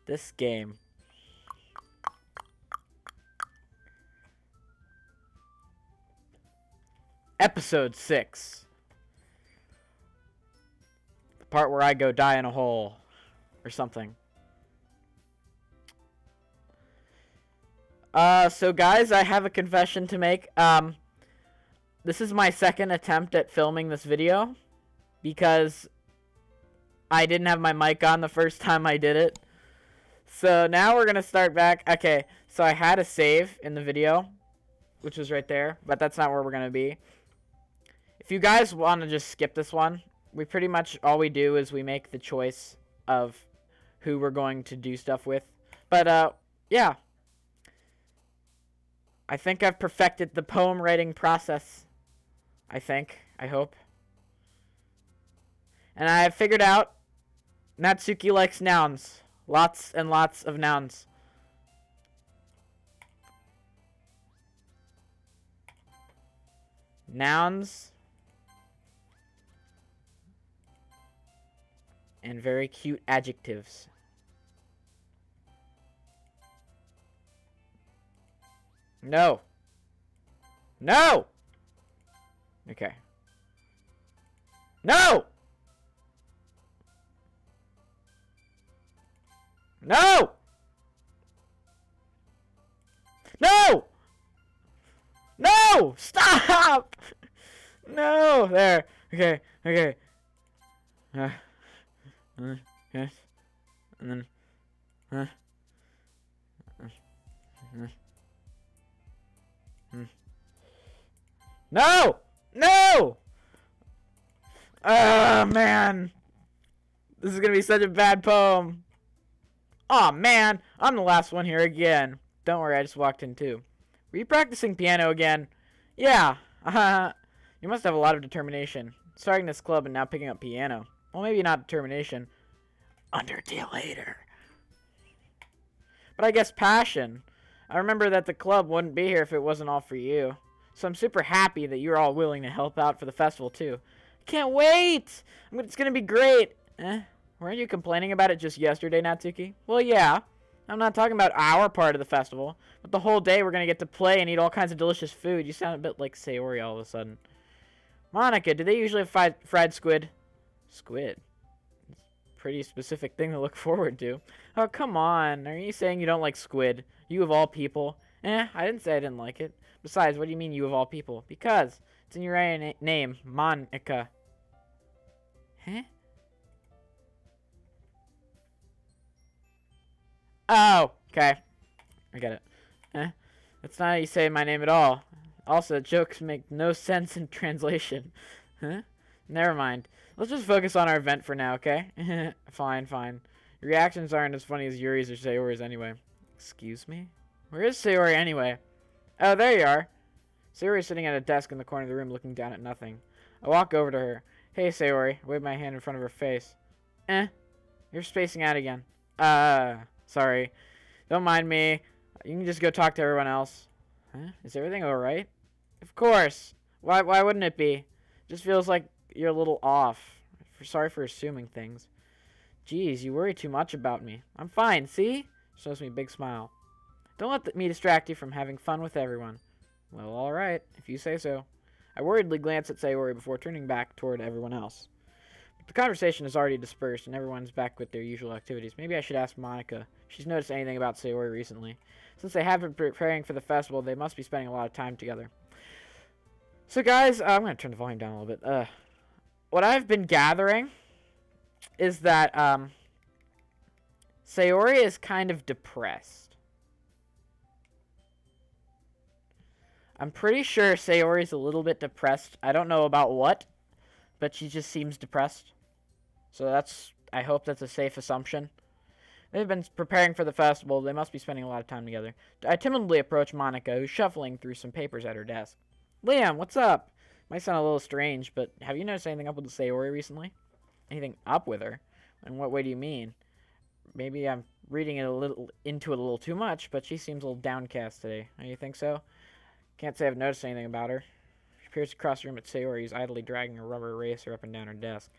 This game. Episode 6. The part where I go die in a hole. Or something. So guys, I have a confession to make. This is my second attempt at filming this video. Because I didn't have my mic on the first time I did it. So now we're going to start back. Okay, so I had a save in the video. Which was right there. But that's not where we're going to be. If you guys want to just skip this one, we pretty much, all we do is we make the choice of who we're going to do stuff with. But, yeah. I think I've perfected the poem writing process. I think. I hope. And I have figured out Natsuki likes nouns. Lots and lots of nouns. Nouns. And very cute adjectives. No. No! Okay. No! No! No! No! Stop! No! There. Okay. Okay. Yes. And then. No! No! Oh, man. This is going to be such a bad poem. Oh man, I'm the last one here again. Don't worry, I just walked in too. Were you practicing piano again? Yeah. You must have a lot of determination. Starting this club and now picking up piano. Well, maybe not determination. Underdealator. But I guess passion. I remember that the club wouldn't be here if it wasn't all for you. So I'm super happy that you're all willing to help out for the festival too. I can't wait! It's gonna be great! Weren't you complaining about it just yesterday, Natsuki? Well, yeah. I'm not talking about our part of the festival, but the whole day we're going to get to play and eat all kinds of delicious food. You sound a bit like Sayori all of a sudden. Monica, do they usually have fried squid? Squid? It's a pretty specific thing to look forward to. Oh, come on. Are you saying you don't like squid? You of all people? I didn't say I didn't like it. Besides, what do you mean you of all people? Because it's in your name, Monica. Huh? Oh, okay. I get it. That's not how you say my name at all. Also, jokes make no sense in translation. Huh? Never mind. Let's just focus on our event for now, okay? Fine, fine. Your reactions aren't as funny as Yuri's or Sayori's anyway. Excuse me? Where is Sayori anyway? Oh, there you are. Sayori's sitting at a desk in the corner of the room looking down at nothing. I walk over to her. Hey, Sayori. I wave my hand in front of her face. You're spacing out again. Sorry. Don't mind me. You can just go talk to everyone else. Huh? Is everything alright? Of course. Why wouldn't it be? Just feels like you're a little off. Sorry for assuming things. Geez, you worry too much about me. I'm fine, see? Shows me a big smile. Don't let me distract you from having fun with everyone. Well, alright, if you say so. I worriedly glance at Sayori before turning back toward everyone else. The conversation is already dispersed, and everyone's back with their usual activities. Maybe I should ask Monica if she's noticed anything about Sayori recently. Since they have been preparing for the festival, they must be spending a lot of time together. So, guys, I'm going to turn the volume down a little bit. What I've been gathering is that Sayori is kind of depressed. I'm pretty sure Sayori's a little bit depressed. I don't know about what, but she just seems depressed. So I hope that's a safe assumption. They've been preparing for the festival. They must be spending a lot of time together. I timidly approach Monica, who's shuffling through some papers at her desk. Liam, what's up? Might sound a little strange, but have you noticed anything up with Sayori recently? Anything up with her? In what way do you mean? Maybe I'm reading it into it a little too much, but she seems a little downcast today. Do you think so? Can't say I've noticed anything about her. She peers across the room at Sayori, who's idly dragging a rubber eraser up and down her desk.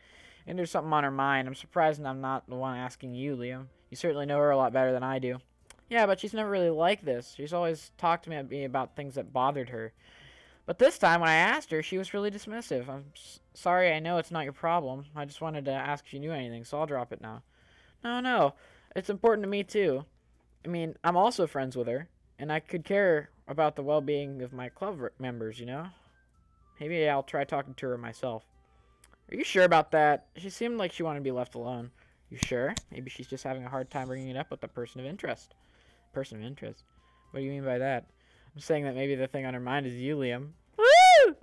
And there's something on her mind. I'm surprised I'm not the one asking you, Liam. You certainly know her a lot better than I do. Yeah, but she's never really like this. She's always talked to me about things that bothered her. But this time, when I asked her, she was really dismissive. I'm sorry, I know it's not your problem. I just wanted to ask if you knew anything, so I'll drop it now. No. It's important to me, too. I mean, I'm also friends with her, and I could care about the well-being of my club members, you know? Maybe I'll try talking to her myself. Are you sure about that? She seemed like she wanted to be left alone. You sure? Maybe she's just having a hard time bringing it up with the person of interest. Person of interest? What do you mean by that? I'm saying that maybe the thing on her mind is you, Liam. Woo!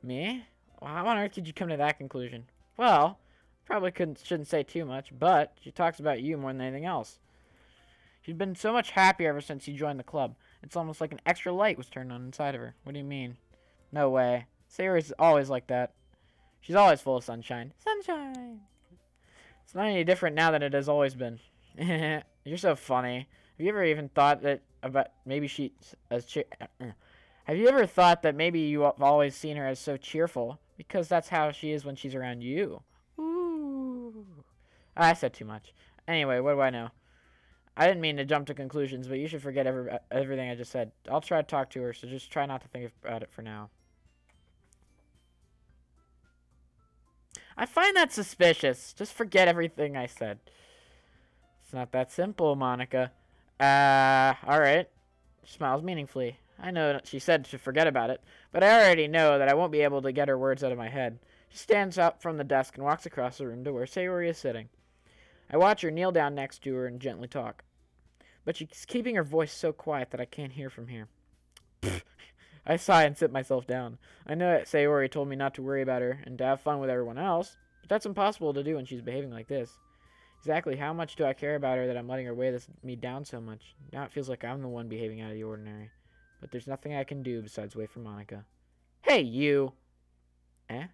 Me? Well, how on earth did you come to that conclusion? Well, probably shouldn't say too much, but she talks about you more than anything else. She's been so much happier ever since you joined the club. It's almost like an extra light was turned on inside of her. What do you mean? No way. Sayori's always like that. She's always full of sunshine. Sunshine! It's not any different now than it has always been. You're so funny. Have you ever even thought that about maybe she have you ever thought that maybe you have always seen her as so cheerful because that's how she is when she's around you? Ooh. I said too much. Anyway, what do I know? I didn't mean to jump to conclusions, but you should forget everything I just said. I'll try to talk to her, so just try not to think about it for now. I find that suspicious. Just forget everything I said. It's not that simple, Monica. Alright. She smiles meaningfully. I know that she said to forget about it, but I already know that I won't be able to get her words out of my head. She stands up from the desk and walks across the room to where Sayori is sitting. I watch her kneel down next to her and gently talk. But she's keeping her voice so quiet that I can't hear from here. I sigh and sit myself down. I know that Sayori told me not to worry about her and to have fun with everyone else, but that's impossible to do when she's behaving like this. Exactly how much do I care about her that I'm letting her weigh me down so much? Now it feels like I'm the one behaving out of the ordinary. But there's nothing I can do besides wait for Monica. Hey, you! Eh?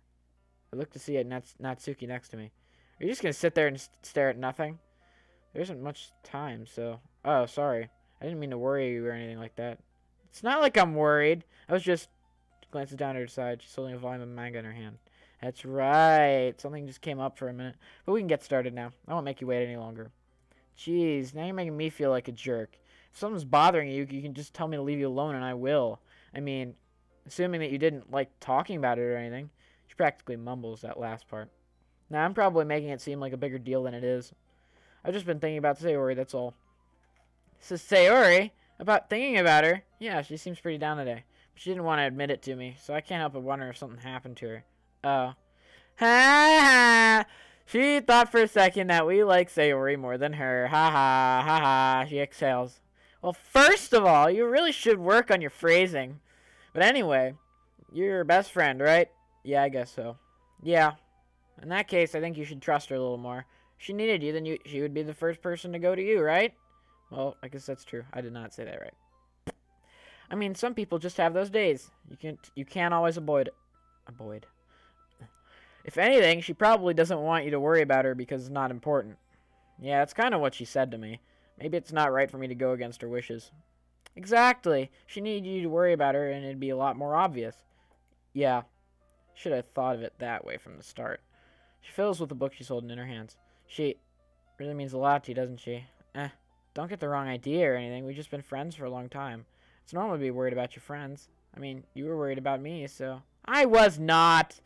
I look to see Natsuki next to me. Are you just gonna sit there and stare at nothing? There isn't much time, so... Oh, sorry. I didn't mean to worry you or anything like that. It's not like I'm worried. I was just... She glances down at her side. She's holding a volume of manga in her hand. That's right. Something just came up for a minute. But we can get started now. I won't make you wait any longer. Jeez, now you're making me feel like a jerk. If something's bothering you, you can just tell me to leave you alone and I will. I mean, assuming that you didn't like talking about it or anything. She practically mumbles that last part. Now, I'm probably making it seem like a bigger deal than it is. I've just been thinking about Sayori, that's all. This is Sayori? About thinking about her? Yeah, she seems pretty down today. But she didn't want to admit it to me, so I can't help but wonder if something happened to her. Oh. Ha ha! She thought for a second that we like Sayori more than her. Ha ha, ha ha, she exhales. Well, first of all, you really should work on your phrasing. But anyway, you're her best friend, right? Yeah, I guess so. Yeah. In that case, I think you should trust her a little more. If she needed you, then she would be the first person to go to you, right? Well, I guess that's true. I did not say that right. I mean, some people just have those days. You can't always avoid it. If anything, she probably doesn't want you to worry about her because it's not important. Yeah, that's kind of what she said to me. Maybe it's not right for me to go against her wishes. Exactly. She needed you to worry about her, and it'd be a lot more obvious. Yeah. Should have thought of it that way from the start. She fiddles with the book she's holding in her hands. She really means a lot to you, doesn't she? Don't get the wrong idea or anything. We've just been friends for a long time. It's normal to be worried about your friends. I mean, you were worried about me, so... I was not!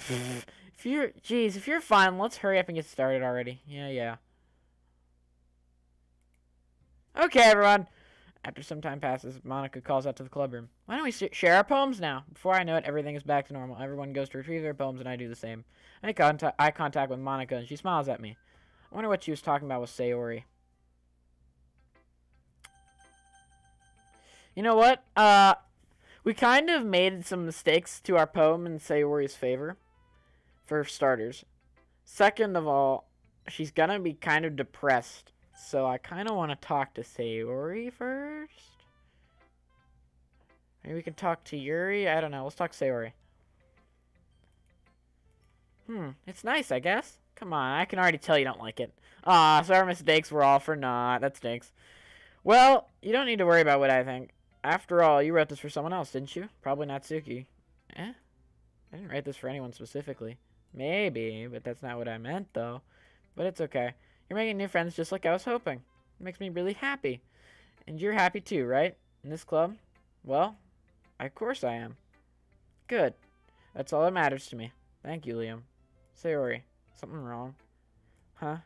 If you're fine, let's hurry up and get started already. Yeah. Okay, everyone. After some time passes, Monica calls out to the club room. Why don't we share our poems now? Before I know it, everything is back to normal. Everyone goes to retrieve their poems, and I do the same. I make eye contact with Monica, and she smiles at me. I wonder what she was talking about with Sayori. You know what? We kind of made some mistakes to our poem in Sayori's favor. For starters. Second of all, she's gonna be kind of depressed. So I kind of want to talk to Sayori first. Maybe we can talk to Yuri? I don't know. Let's talk to Sayori. It's nice, I guess. Come on, I can already tell you don't like it. Ah, so our mistakes were all for naught. That stinks. Well, you don't need to worry about what I think. After all, you wrote this for someone else, didn't you? Probably Natsuki. I didn't write this for anyone specifically. Maybe, but that's not what I meant, though. But it's okay. You're making new friends just like I was hoping. It makes me really happy. And you're happy too, right? In this club? Well, of course I am. Good. That's all that matters to me. Thank you, Liam. Sayori, something wrong? Huh?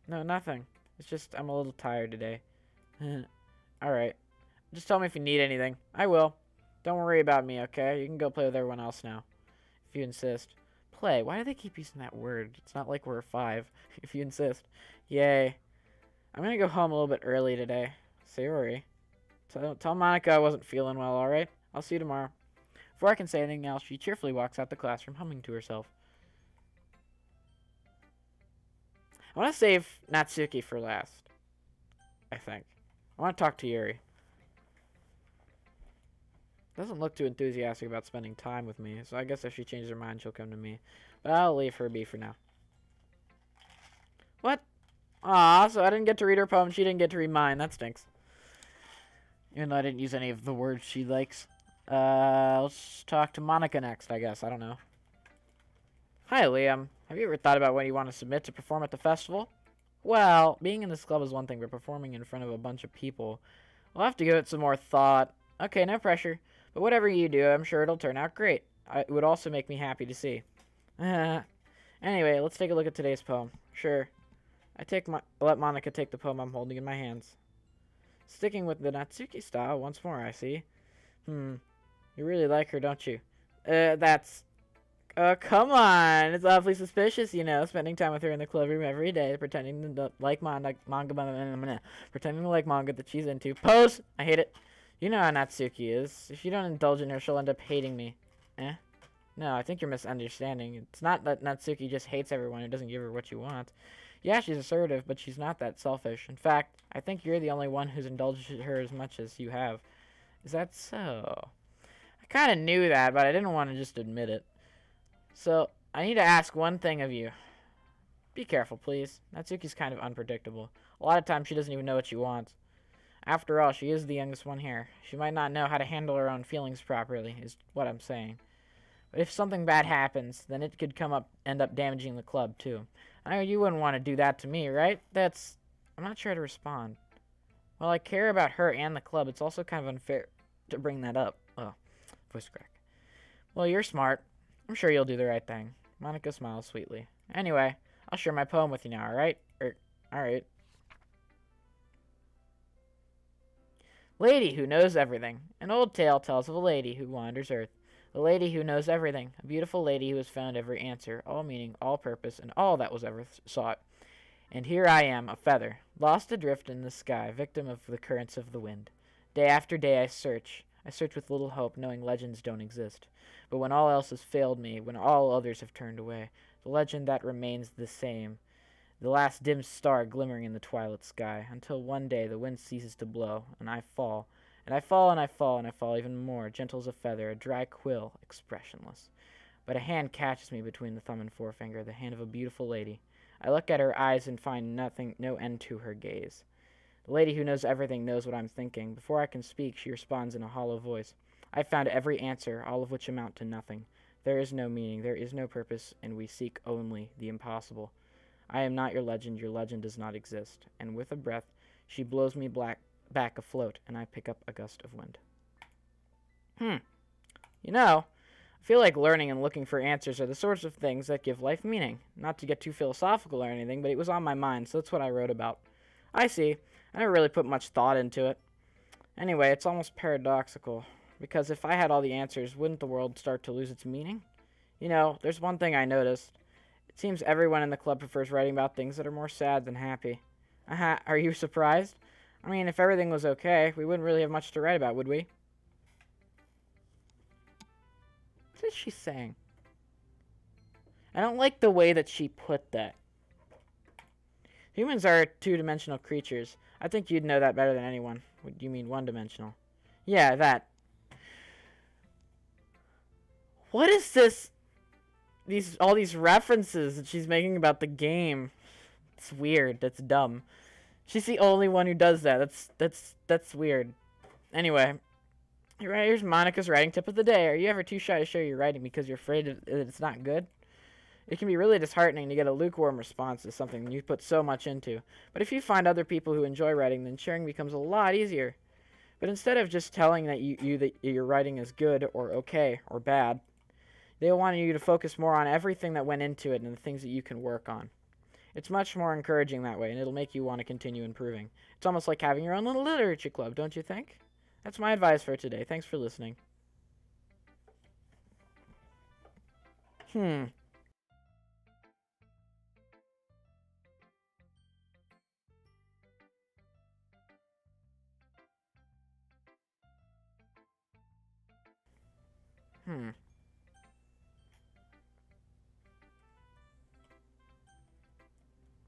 No, nothing. It's just I'm a little tired today. Alright. Just tell me if you need anything. I will. Don't worry about me, okay? You can go play with everyone else now. If you insist. Play? Why do they keep using that word? It's not like we're 5. If you insist. Yay. I'm gonna go home a little bit early today. Sayori. Tell Monica I wasn't feeling well, alright? I'll see you tomorrow. Before I can say anything else, she cheerfully walks out the classroom, humming to herself. I want to save Natsuki for last, I think. I want to talk to Yuri. Doesn't look too enthusiastic about spending time with me, so I guess if she changes her mind, she'll come to me. But I'll leave her be for now. What? Aw, so I didn't get to read her poem, she didn't get to read mine. That stinks. Even though I didn't use any of the words she likes. Let's talk to Monica next, I guess. I don't know. Hi, Liam. Have you ever thought about what you want to submit to perform at the festival? Well, being in this club is one thing, but performing in front of a bunch of people, we'll have to give it some more thought. Okay, no pressure. But whatever you do, I'm sure it'll turn out great. It would also make me happy to see. Anyway, let's take a look at today's poem. Sure. Let Monica take the poem I'm holding in my hands. Sticking with the Natsuki style once more, I see. You really like her, don't you? Come on. It's awfully suspicious, you know, spending time with her in the club room every day, pretending to like manga that she's into. Pose! I hate it. You know how Natsuki is. If you don't indulge in her, she'll end up hating me. No, I think you're misunderstanding. It's not that Natsuki just hates everyone who doesn't give her what you want. Yeah, she's assertive, but she's not that selfish. In fact, I think you're the only one who's indulged her as much as you have. Is that so? I kind of knew that, but I didn't want to just admit it. So, I need to ask one thing of you. Be careful, please. Natsuki's kind of unpredictable. A lot of times she doesn't even know what she wants. After all, she is the youngest one here. She might not know how to handle her own feelings properly, is what I'm saying. But if something bad happens, then it could end up damaging the club, too. I know you wouldn't want to do that to me, right? I'm not sure how to respond. Well, I care about her and the club. It's also kind of unfair to bring that up. Oh, voice crack. Well, you're smart. I'm sure you'll do the right thing. Monica smiles sweetly. Anyway, I'll share my poem with you now, alright? Alright. Lady who knows everything. An old tale tells of a lady who wanders earth. A lady who knows everything. A beautiful lady who has found every answer, all meaning, all purpose, and all that was ever sought. And here I am, a feather, lost adrift in the sky, victim of the currents of the wind. Day after day I search. I search with little hope, knowing legends don't exist. But when all else has failed me, when all others have turned away, the legend that remains the same, the last dim star glimmering in the twilight sky, until one day the wind ceases to blow, and I fall. And I fall, and I fall, and I fall even more, gentle as a feather, a dry quill, expressionless. But a hand catches me between the thumb and forefinger, the hand of a beautiful lady. I look at her eyes and find no end to her gaze. The lady who knows everything knows what I'm thinking. Before I can speak, she responds in a hollow voice. I've found every answer, all of which amount to nothing. There is no meaning, there is no purpose, and we seek only the impossible. I am not your legend does not exist. And with a breath, she blows me back afloat, and I pick up a gust of wind. You know, I feel like learning and looking for answers are the sorts of things that give life meaning. Not to get too philosophical or anything, but it was on my mind, so that's what I wrote about. I see. I never really put much thought into it. Anyway, it's almost paradoxical, because if I had all the answers, wouldn't the world start to lose its meaning? You know, there's one thing I noticed. It seems everyone in the club prefers writing about things that are more sad than happy. Are you surprised? I mean, if everything was okay, we wouldn't really have much to write about, would we? What is she saying? I don't like the way that she put that. Humans are two-dimensional creatures. I think you'd know that better than anyone. What do you mean one-dimensional? Yeah, that. What is this? All these references that she's making about the game. It's weird. That's dumb. She's the only one who does that. That's weird. Anyway, here's Monica's writing tip of the day. Are you ever too shy to show your writing because you're afraid that it's not good? It can be really disheartening to get a lukewarm response to something you put so much into. But if you find other people who enjoy writing, then sharing becomes a lot easier. But instead of just telling that your writing is good or okay or bad, they want you to focus more on everything that went into it and the things that you can work on. It's much more encouraging that way, and it'll make you want to continue improving. It's almost like having your own little literature club, don't you think? That's my advice for today. Thanks for listening.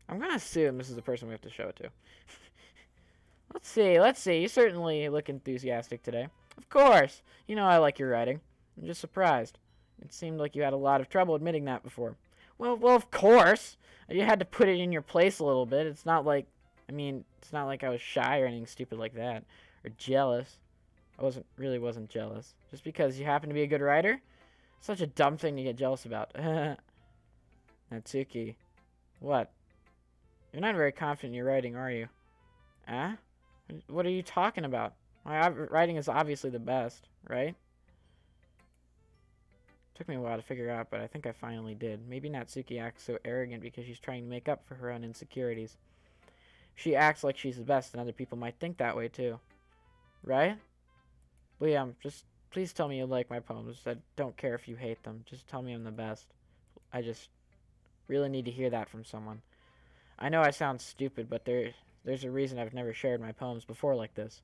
I'm gonna assume this is the person we have to show it to. Let's see. You certainly look enthusiastic today. Of course. You know I like your writing. I'm just surprised. It seemed like you had a lot of trouble admitting that before. Well, of course. You had to put it in your place a little bit. It's not like I was shy or anything stupid like that. Or jealous. I really wasn't jealous. Just because you happen to be a good writer? Such a dumb thing to get jealous about. Natsuki. What? You're not very confident in your writing, are you? Huh? What are you talking about? My writing is obviously the best, right? Took me a while to figure out, but I think I finally did. Maybe Natsuki acts so arrogant because she's trying to make up for her own insecurities. She acts like she's the best, and other people might think that way too. Right? Liam, just please tell me you like my poems. I don't care if you hate them. Just tell me I'm the best. I just really need to hear that from someone. I know I sound stupid, but there's a reason I've never shared my poems before like this.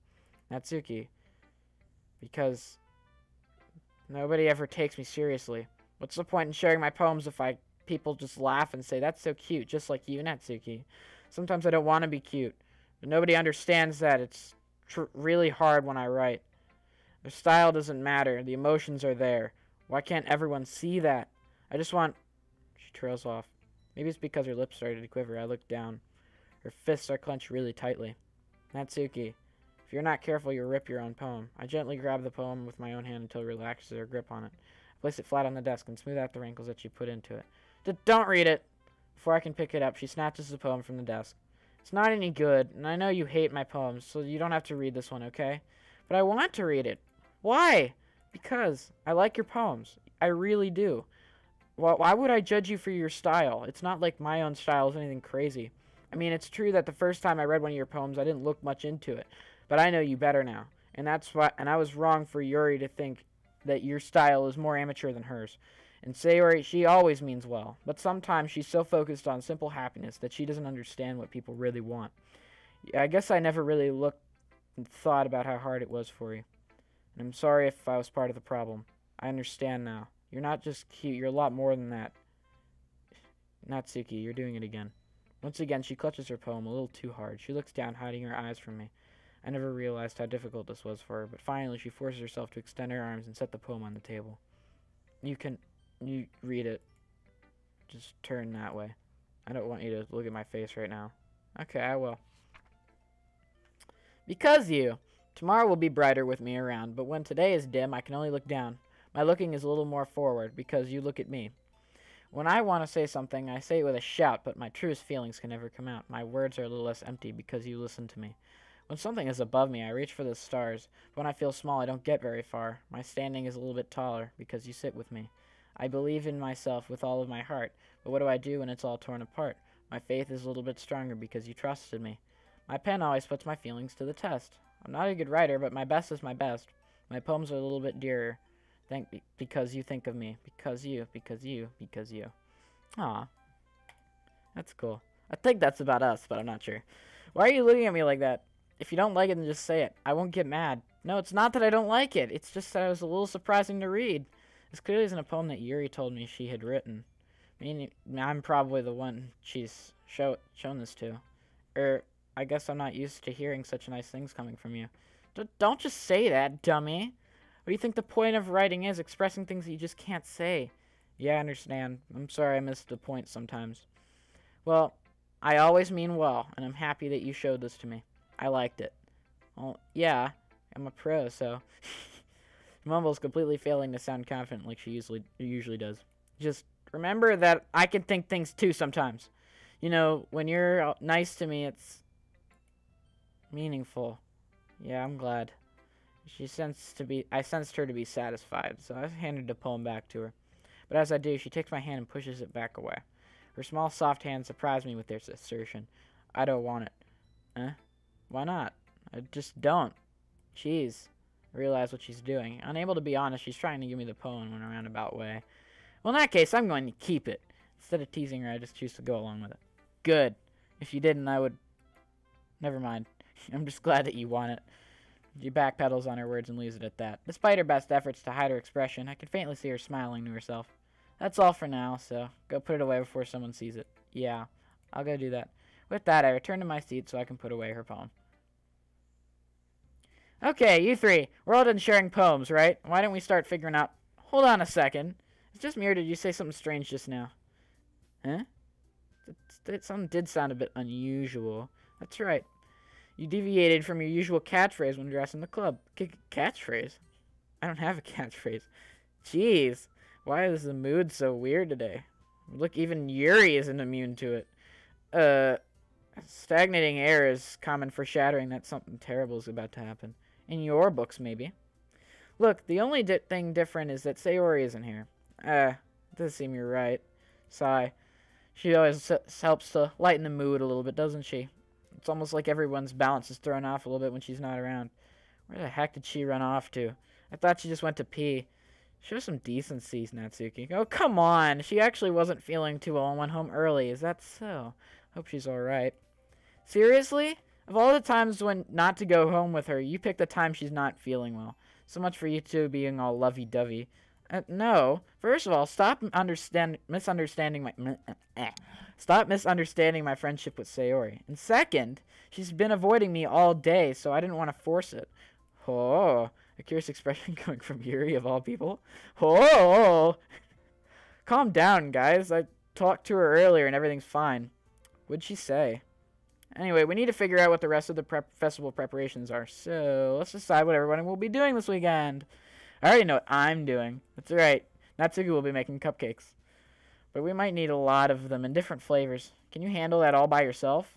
Natsuki. Because nobody ever takes me seriously. What's the point in sharing my poems if people just laugh and say, that's so cute, just like you, Natsuki. Sometimes I don't want to be cute, but nobody understands that it's really hard when I write. The style doesn't matter. The emotions are there. Why can't everyone see that? I just want... She trails off. Maybe it's because her lips started to quiver. I looked down. Her fists are clenched really tightly. Natsuki, if you're not careful, you'll rip your own poem. I gently grab the poem with my own hand until it relaxes her grip on it. I place it flat on the desk and smooth out the wrinkles that she put into it. Don't read it! Before I can pick it up, she snatches the poem from the desk. It's not any good, and I know you hate my poems, so you don't have to read this one, okay? But I want to read it. Why? Because I like your poems. I really do. Well, why would I judge you for your style? It's not like my own style is anything crazy. I mean, it's true that the first time I read one of your poems, I didn't look much into it. But I know you better now. And I was wrong for Yuri to think that your style is more amateur than hers. And Sayori, she always means well. But sometimes she's so focused on simple happiness that she doesn't understand what people really want. I guess I never really looked and thought about how hard it was for you. And I'm sorry if I was part of the problem. I understand now. You're not just cute, you're a lot more than that. Natsuki, you're doing it again. Once again, she clutches her poem a little too hard. She looks down, hiding her eyes from me. I never realized how difficult this was for her, but finally she forces herself to extend her arms and set the poem on the table. You read it. Just turn that way. I don't want you to look at my face right now. Okay, I will. Because you. Tomorrow will be brighter with me around, but when today is dim, I can only look down. My looking is a little more forward, because you look at me. When I want to say something, I say it with a shout, but my truest feelings can never come out. My words are a little less empty because you listen to me. When something is above me, I reach for the stars. But when I feel small, I don't get very far. My standing is a little bit taller because you sit with me. I believe in myself with all of my heart, but what do I do when it's all torn apart? My faith is a little bit stronger because you trusted me. My pen always puts my feelings to the test. I'm not a good writer, but my best is my best. My poems are a little bit dearer. Because you think of me. Because you. Aw. That's cool. I think that's about us, but I'm not sure. Why are you looking at me like that? If you don't like it, then just say it. I won't get mad. No, it's not that I don't like it. It's just that it was a little surprising to read. This clearly isn't a poem that Yuri told me she had written. I'm probably the one she's shown this to. I guess I'm not used to hearing such nice things coming from you. Don't just say that, dummy. What do you think the point of writing is? Expressing things that you just can't say. Yeah, I understand. I'm sorry I missed the point sometimes. Well, I always mean well, and I'm happy that you showed this to me. I liked it. Well, yeah, I'm a pro, so... Mumbles, completely failing to sound confident like she usually does. Just Remember that I can think things too sometimes. You know, when you're nice to me, it's meaningful. Yeah, I'm glad. I sensed her to be satisfied, so I handed the poem back to her. But as I do, she takes my hand and pushes it back away. Her small, soft hand surprised me with their assertion. I don't want it. Eh? Why not? I just don't. Jeez. I realize what she's doing. Unable to be honest, she's trying to give me the poem in a roundabout way. Well, in that case, I'm going to keep it. Instead of teasing her, I just choose to go along with it. Good. If you didn't, I would... Never mind. I'm just glad that you want it. She backpedals on her words and leaves it at that. Despite her best efforts to hide her expression, I can faintly see her smiling to herself. That's all for now, so go put it away before someone sees it. Yeah, I'll go do that. With that, I return to my seat so I can put away her poem. Okay, you three. We're all done sharing poems, right? Why don't we start figuring out... Hold on a second. It's just me, or did you say something strange just now? Huh? Something did sound a bit unusual. That's right. You deviated from your usual catchphrase when addressing the club. Catchphrase? I don't have a catchphrase. Jeez. Why is the mood so weird today? Look, even Yuri isn't immune to it. Stagnating air is common foreshadowing that something terrible is about to happen. In your books, maybe. Look, the only thing different is that Sayori isn't here. Does seem you're right. Sigh. She always helps to lighten the mood a little bit, doesn't she? It's almost like everyone's balance is thrown off a little bit when she's not around. Where the heck did she run off to? I thought she just went to pee. Show some decency, Natsuki. Oh, come on. She actually wasn't feeling too well and went home early. Is that so? Hope she's alright. Seriously? Of all the times when not to go home with her, you pick the time she's not feeling well. So much for you two being all lovey-dovey. No. First of all, stop misunderstanding my friendship with Sayori. And second, she's been avoiding me all day, so I didn't want to force it. Oh, a curious expression coming from Yuri of all people. Oh, calm down, guys. I talked to her earlier and everything's fine. What'd she say? Anyway, we need to figure out what the rest of the festival preparations are. So let's decide what everyone will be doing this weekend. I already know what I'm doing. That's right. Natsuki will be making cupcakes. But we might need a lot of them in different flavors. Can you handle that all by yourself?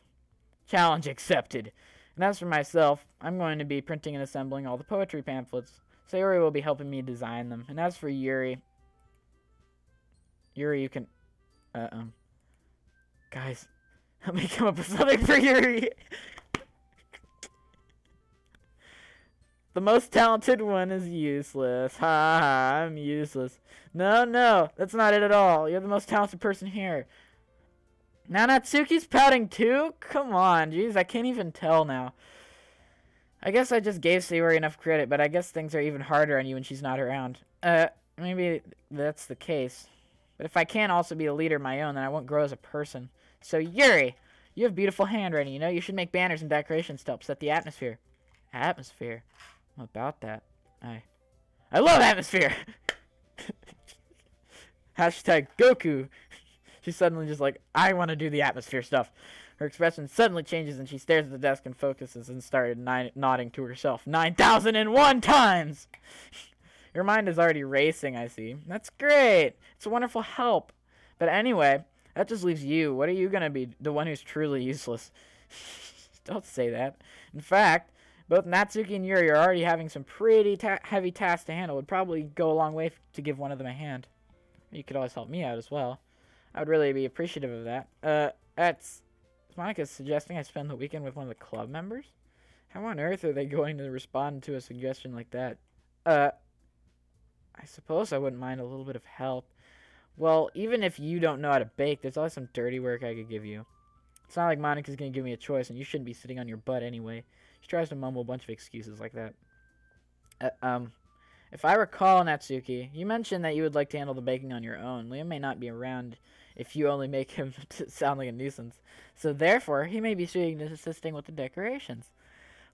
Challenge accepted. And as for myself, I'm going to be printing and assembling all the poetry pamphlets. Sayori will be helping me design them. And as for Yuri, you can... Guys, help me come up with something for Yuri. The most talented one is useless. Ha ha, I'm useless. No, that's not it at all. You're the most talented person here. Now Natsuki's pouting too? Come on, jeez, I can't even tell now. I guess I just gave Sayori enough credit, but I guess things are even harder on you when she's not around. Maybe that's the case. But if I can't also be a leader of my own, then I won't grow as a person. So Yuri, you have beautiful handwriting, you know? You should make banners and decorations to help set the atmosphere. Atmosphere? What about that? I love atmosphere! Hashtag Goku. She's suddenly just like, I want to do the atmosphere stuff. Her expression suddenly changes and she stares at the desk and focuses and started nodding to herself 9,001 times! Your mind is already racing, I see. That's great! It's a wonderful help. But anyway, that just leaves you. What are you going to be? The one who's truly useless. Don't say that. In fact, both Natsuki and Yuri are already having some pretty heavy tasks to handle. It would probably go a long way to give one of them a hand. You could always help me out as well. I would really be appreciative of that. Monica's suggesting I spend the weekend with one of the club members? How on earth are they going to respond to a suggestion like that? I suppose I wouldn't mind a little bit of help. Well, even if you don't know how to bake, there's always some dirty work I could give you. It's not like Monica's going to give me a choice, and you shouldn't be sitting on your butt anyway. She tries to mumble a bunch of excuses like that. If I recall, Natsuki, you mentioned that you would like to handle the baking on your own. Liam may not be around if you only make him sound like a nuisance. So therefore, he may be assisting with the decorations.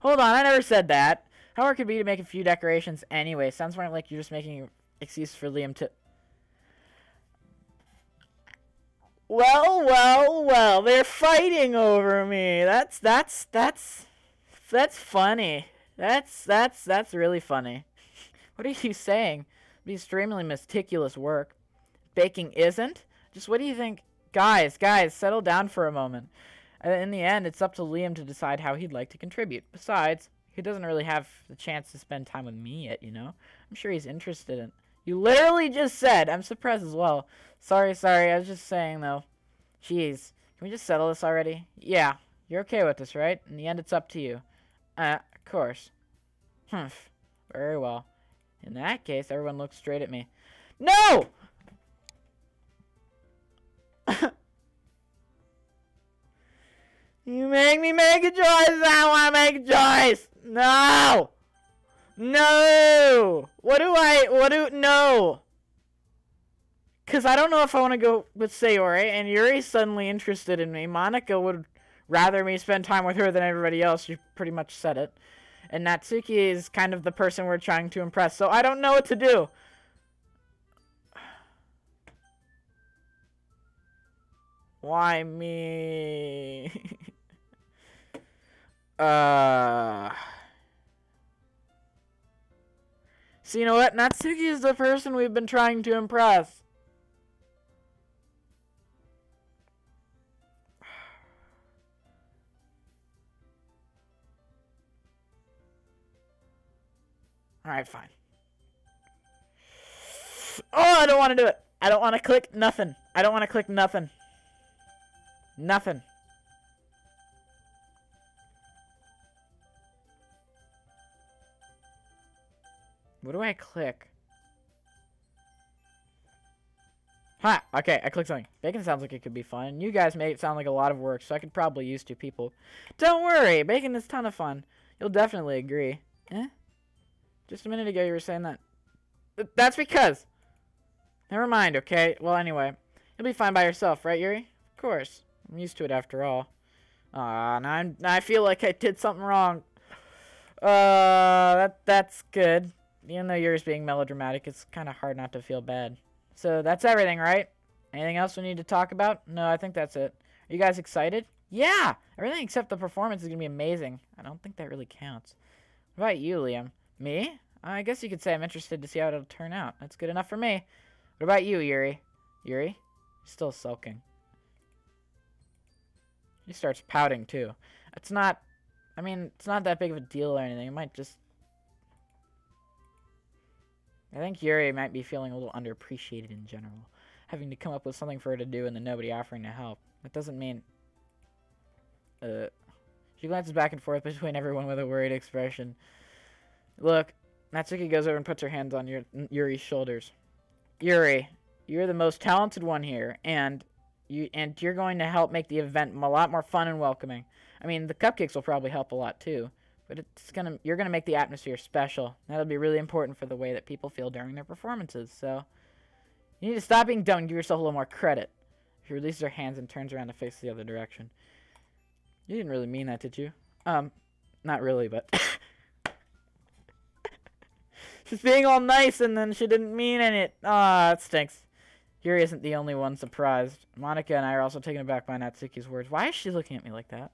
Hold on, I never said that. How hard could it be to make a few decorations anyway? Sounds more like you're just making an excuse for Liam to... Well, they're fighting over me. That's funny. That's really funny. What are you saying? It'd be extremely meticulous work. Baking isn't? Just what do you think? Guys, settle down for a moment. In the end, it's up to Liam to decide how he'd like to contribute. Besides, he doesn't really have the chance to spend time with me yet, you know? I'm sure he's interested in... You literally just said, I'm surprised as well. Sorry, I was just saying, though. Jeez, can we just settle this already? Yeah, you're okay with this, right? In the end, it's up to you. Of course. Humph. Very well. In that case, everyone looks straight at me. No! You make me make a choice. I don't want to make a choice. No. No. No. Because I don't know if I want to go with Sayori, and Yuri's suddenly interested in me. Monica would rather me spend time with her than everybody else. You pretty much said it. And Natsuki is kind of the person we're trying to impress. So I don't know what to do. Why me? So you know what? Natsuki is the person we've been trying to impress. Alright, fine. Oh, I don't want to do it. I don't want to click nothing. I don't want to click nothing. Nothing. What do I click? Ha! Okay, I clicked something. Bacon sounds like it could be fun. You guys made it sound like a lot of work, so I could probably use 2 people. Don't worry! Bacon is a ton of fun. You'll definitely agree. Eh? Just a minute ago you were saying that. That's because... Never mind, okay? Well, anyway. You'll be fine by yourself, right, Yuri? Of course. I'm used to it after all. Now I feel like I did something wrong. That's good. Even though Yuri's being melodramatic, it's kind of hard not to feel bad. So that's everything, right? Anything else we need to talk about? No, I think that's it. Are you guys excited? Yeah! Everything except the performance is going to be amazing. I don't think that really counts. What about you, Liam? Me? I guess you could say I'm interested to see how it'll turn out. That's good enough for me. What about you, Yuri? Yuri? Still sulking. He starts pouting, too. It's not... I mean, it's not that big of a deal or anything. It might just... I think Yuri might be feeling a little underappreciated in general. Having to come up with something for her to do and then nobody offering to help. That doesn't mean... She glances back and forth between everyone with a worried expression. Look, Natsuki goes over and puts her hands on Yuri's shoulders. Yuri, you're the most talented one here, and you're going to help make the event a lot more fun and welcoming. I mean, the cupcakes will probably help a lot too, but you're gonna make the atmosphere special. That'll be really important for the way that people feel during their performances. So you need to stop being dumb and give yourself a little more credit. She releases her hands and turns around to face the other direction. You didn't really mean that, did you? Not really, but she's being all nice and then she didn't mean it. That stinks. Yuri isn't the only one surprised. Monica and I are also taken aback by Natsuki's words. Why is she looking at me like that?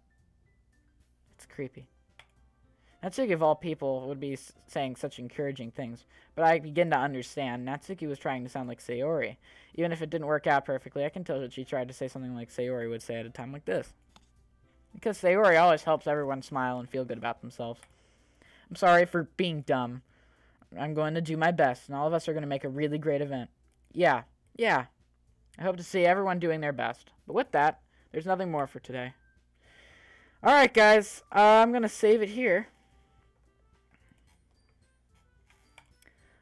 It's creepy. Natsuki, of all people, would be saying such encouraging things, but I begin to understand. Natsuki was trying to sound like Sayori. Even if it didn't work out perfectly, I can tell that she tried to say something like Sayori would say at a time like this. Because Sayori always helps everyone smile and feel good about themselves. I'm sorry for being dumb. I'm going to do my best, and all of us are going to make a really great event. Yeah. I hope to see everyone doing their best. But with that, there's nothing more for today. Alright, guys. I'm going to save it here.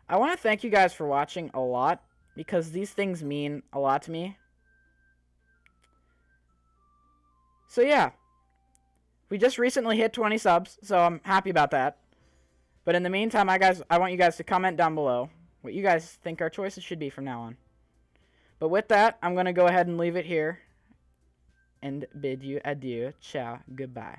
I want to thank you guys for watching a lot, because these things mean a lot to me. So, yeah. We just recently hit 20 subs, so I'm happy about that. But in the meantime, I want you guys to comment down below what you guys think our choices should be from now on. But with that, I'm going to go ahead and leave it here and bid you adieu. Ciao. Goodbye.